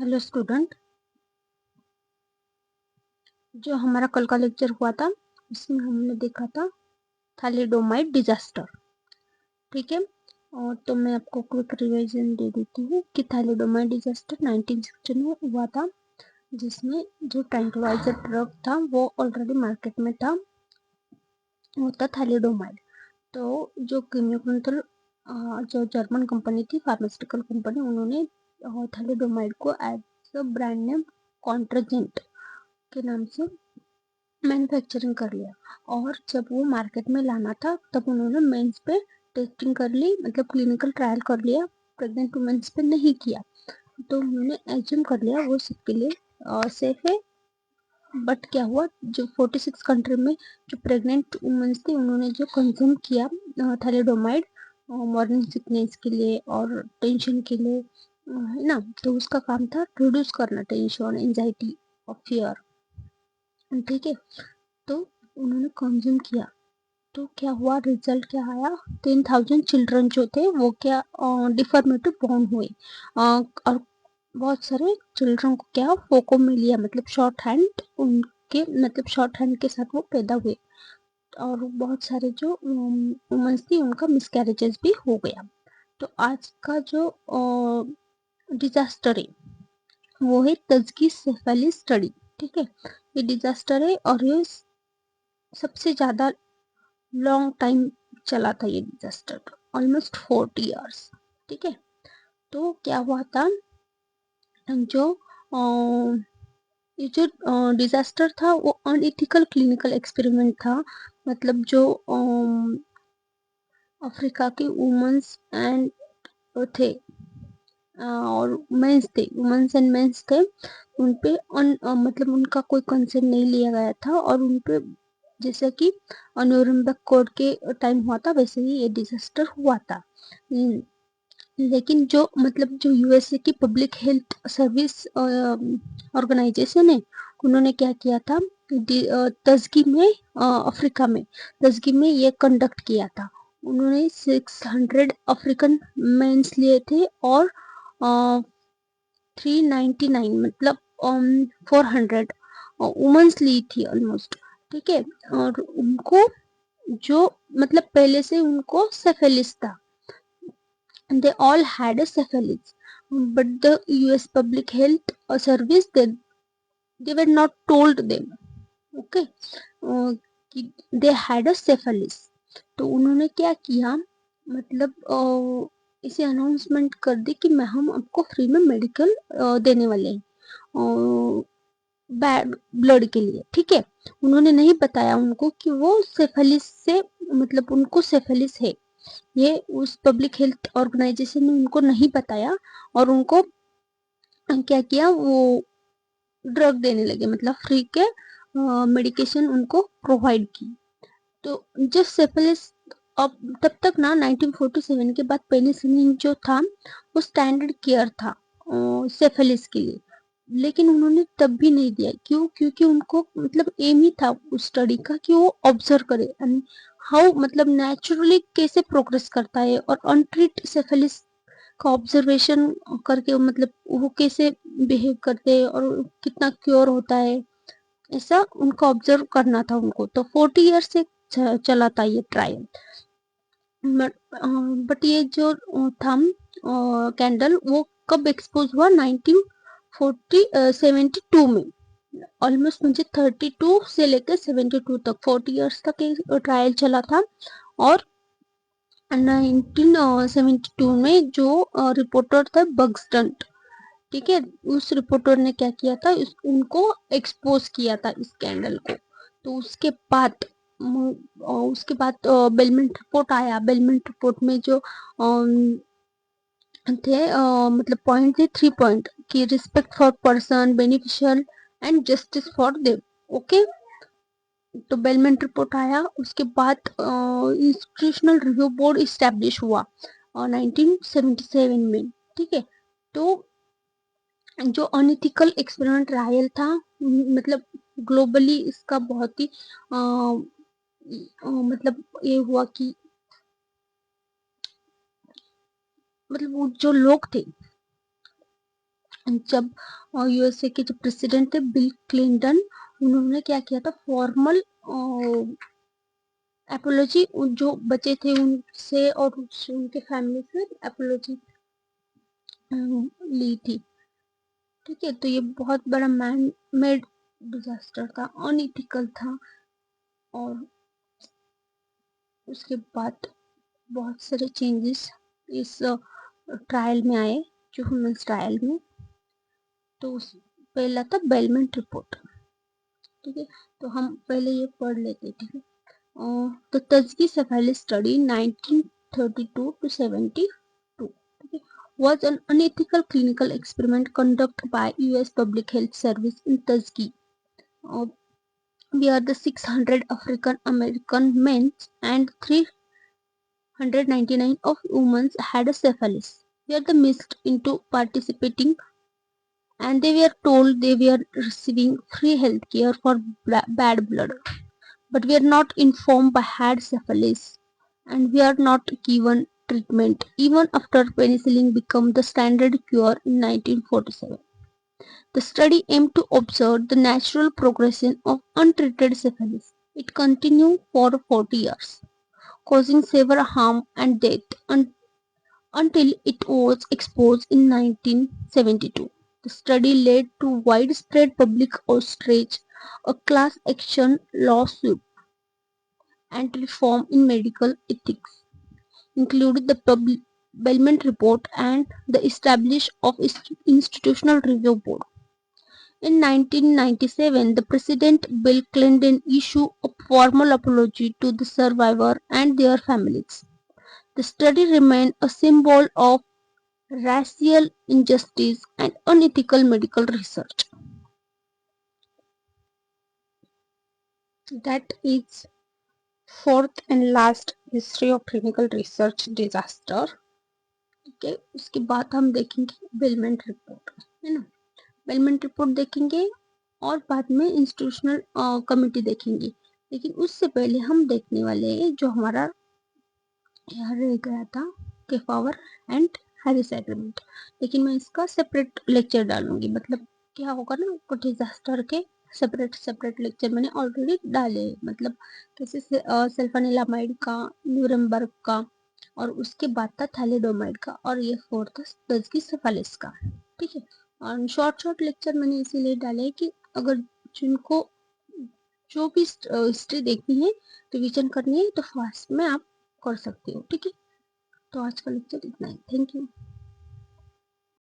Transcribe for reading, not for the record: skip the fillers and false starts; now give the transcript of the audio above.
Hello student, जो हमारा कल का लेक्चर हुआ था उसमें हमने देखा था थैलिडोमाइड डिजास्टर। ठीक है, और तो मैं आपको क्विक रिवीजन दे देती हूँ कि थैलिडोमाइड डिजास्टर 1916 में हुआ था, जिसमें जो ट्रैंक्विलाइजर ड्रग था वो ऑलरेडी मार्केट में था, वो था थैलिडोमाइड। तो जो कीमोकंट्रोल जो जर्मन कंपनी थी, फार्मास्यूटिकल कंपनी, उन्होंने थैलिडोमाइड को एज अ ब्रांड नेम कॉन्ट्राजेंट के नाम से मैन्युफैक्चरिंग कर लिया। और जब वो मार्केट में लाना था तब उन्होंने मेंस पे टेस्टिंग कर ली, मतलब क्लिनिकल ट्रायल कर लिया, प्रेग्नेंट वुमेन्स पे नहीं किया। तो उन्होंने एज्यूम कर लिया वो सबके लिए सेफ है। बट क्या हुआ, जो 46 कंट्री में जो प्रेग्नेंट वुमेन्स थी उन्होंने जो कंज्यूम किया थैलिडोमाइड मॉर्निंग सिकनेस के लिए और टेंशन के लिए, है ना। तो उसका काम था रिड्यूस करना टेंशन, एंजाइटी और फियर। ठीक है, तो उन्होंने कंज्यूम किया। तो क्या हुआ, रिजल्ट क्या आया, 10,000 चिल्ड्रन जो थे वो क्या डिफॉर्मिटी बॉर्न हुए, और बहुत सारे चिल्ड्रन को क्या फोकोमेलिया मतलब शॉर्ट हैंड, उनके मतलब शॉर्ट हैंड के साथ वो पैदा हुए। और बहुत सारे जो वुमेन्स थी उनका मिसकैरेजेस भी हो गया। तो आज का जो डिजास्टर है वो है तजकी सेफेली स्टडी। ठीक है, ये डिजास्टर है और ये सबसे ज्यादा लॉन्ग टाइम चला था ये डिजास्टर, ऑलमोस्ट 40 इयर्स। ठीक है, तो क्या हुआ था, जो ये जो डिजास्टर था वो अनइथिकल क्लिनिकल एक्सपेरिमेंट था। मतलब जो अफ्रीका के वुमेन्स एंड थे और मेंस थे, वुमेन्स एंड मेंस थे, उन पे मतलब उनका कोई कंसेंट नहीं लिया गया था, और उन पे जैसे कि न्यूरेमबर्ग कोड के टाइम हुआ था वैसे ही ये डिजास्टर हुआ था। लेकिन जो मतलब जो यूएसए की पब्लिक हेल्थ सर्विस ऑर्गेनाइजेशन है, उन्होंने क्या किया था, तजगी में अफ्रीका में तजगी में ये कंडक्ट किया था। उन्होंने 600 अफ्रीकन मेंस लिए थे और 399 मतलब 400 वुमेन्स ली थी ऑलमोस्ट। ठीक है, और उनको जो मतलब पहले से उनको सेफेलिस था, they all had a syphilis, but the US public health service they were not told them, okay, they had a syphilis। तो उन्होंने क्या किया, मतलब इसे अनाउंसमेंट कर दी कि मैं हम आपको फ्री में मेडिकल देने वाले हैं बैड ब्लड के लिए। ठीक है, उन्होंने नहीं बताया उनको कि वो सेफेलिस से मतलब उनको सेफेलिस है, ये उस पब्लिक हेल्थ ऑर्गेनाइजेशन ने उनको नहीं बताया, और उनको क्या किया, वो ड्रग देने लगे, मतलब फ्री के मेडिकेशन उनको प्रोवाइड की। तो जो सिफिलिस, अब तब तक ना 1947 के बाद पेनिसिलिन जो था वो स्टैंडर्ड केयर था सिफिलिस के लिए, लेकिन उन्होंने तब भी नहीं दिया। क्यों? क्योंकि उनको मतलब एम ही था उस स्टडी का कि वो ऑब्जर्व करे हाउ मतलब नेचुरली कैसे प्रोग्रेस करता है, और अनट्रीट सिफिलिस का ऑब्जर्वेशन करके मतलब वो कैसे बिहेव करते हैं और कितना क्योर होता है, ऐसा उनको ऑब्जर्व करना था उनको। तो 40 ईयर से चला था ये ट्रायल। बट ये जो था कैंडल वो कब एक्सपोज हुआ, 1972 में। ऑलमोस्ट मुझे 32 से लेकर 72 तक 40 इयर्स तक ट्रायल चला था। और 1972 में जो रिपोर्टर था बग्सटन, ठीक है, उस रिपोर्टर ने क्या किया था, उनको एक्सपोज किया था इस स्कैंडल को। तो उसके बाद बेलमेंट रिपोर्ट आया। बेलमेंट रिपोर्ट में जो थे मतलब पॉइंट थे 3 पॉइंट कि respect for person, beneficial and justice for them. Okay, तो बेलमेंट रिपोर्ट आया, उसके बाद इंस्टीट्यूशनल रिव्यू बोर्ड इस्टेब्लिश हुआ 1977 में। ठीक है, तो जो अनइथिकल एक्सपेरिमेंट ट्रायल था, मतलब ग्लोबली इसका बहुत ही मतलब ये हुआ कि मतलब वो जो लोग थे जब यूएसए के जो प्रेसिडेंट थे बिल क्लिंटन, उन्होंने क्या किया था, फॉर्मल एपोलॉजी जो बचे थे उनसे और उनके फैमिली से एपोलॉजी ली थी। ठीक है, तो ये बहुत बड़ा मैन मेड डिजास्टर था, अनइथिकल था, और उसके बाद बहुत सारे चेंजेस इस ट्रायल में आए, जो ह्यूमन्स ट्रायल में। तो पहला था बेलमेंट रिपोर्ट। ठीक है, तो हम पहले ये पढ़ लेते। ठीक है, तो तजकी सेफेलिस study 1932 to 72 was an unethical clinical experiment conducted by US Public Health Service in Tuskegee, where the 600 African American men and 399 of women had a syphilis. Were the missed into participating, and they were told they were receiving free health care for bad blood, but we are not informed by had syphilis, and we are not given treatment even after penicillin became the standard cure in 1947. The study aimed to observe the natural progression of untreated syphilis. It continued for 40 years, causing severe harm and death until it was exposed in 1972. The study led to widespread public outrage, a class action lawsuit, and reform in medical ethics, including the Bellman Report and the establishment of Institutional Review Board. In 1997, the President Bill Clinton issued a formal apology to the survivor and their families. The study remained a symbol of racial injustice and unethical medical research. That is fourth and last history of clinical research disaster. ठीक है, उसके बाद हम देखेंगे bailment report, है ना। Bailment report देखेंगे और बाद में इंस्टीट्यूशनल कमिटी देखेंगे, लेकिन उससे पहले हम देखने वाले हैं जो हमारा यहाँ रह गया था, केफावर एंड हैरिस एग्रीमेंट। लेकिन मैं इसका सेपरेट लेक्चर डालूंगी, मतलब क्या होगा ना, डिजास्टर के सेपरेट सेपरेट लेक्चर मैंने ऑलरेडी डाले, मतलब कैसे सल्फानिलामाइड का, न्यूरमबर्ग का, और उसके बाद था थैलिडोमाइड का, और ये फोर्थ था टस्की सेफालिस का। ठीक है, और शॉर्ट शॉर्ट लेक्चर मैंने इसीलिए डाले कि अगर जिनको जो भी हिस्ट्री देखनी है, रिवीजन करनी है, तो फास्ट में आप कर सकते हो। ठीक है, तो आज का लेक्चर इतना ही। Thank you.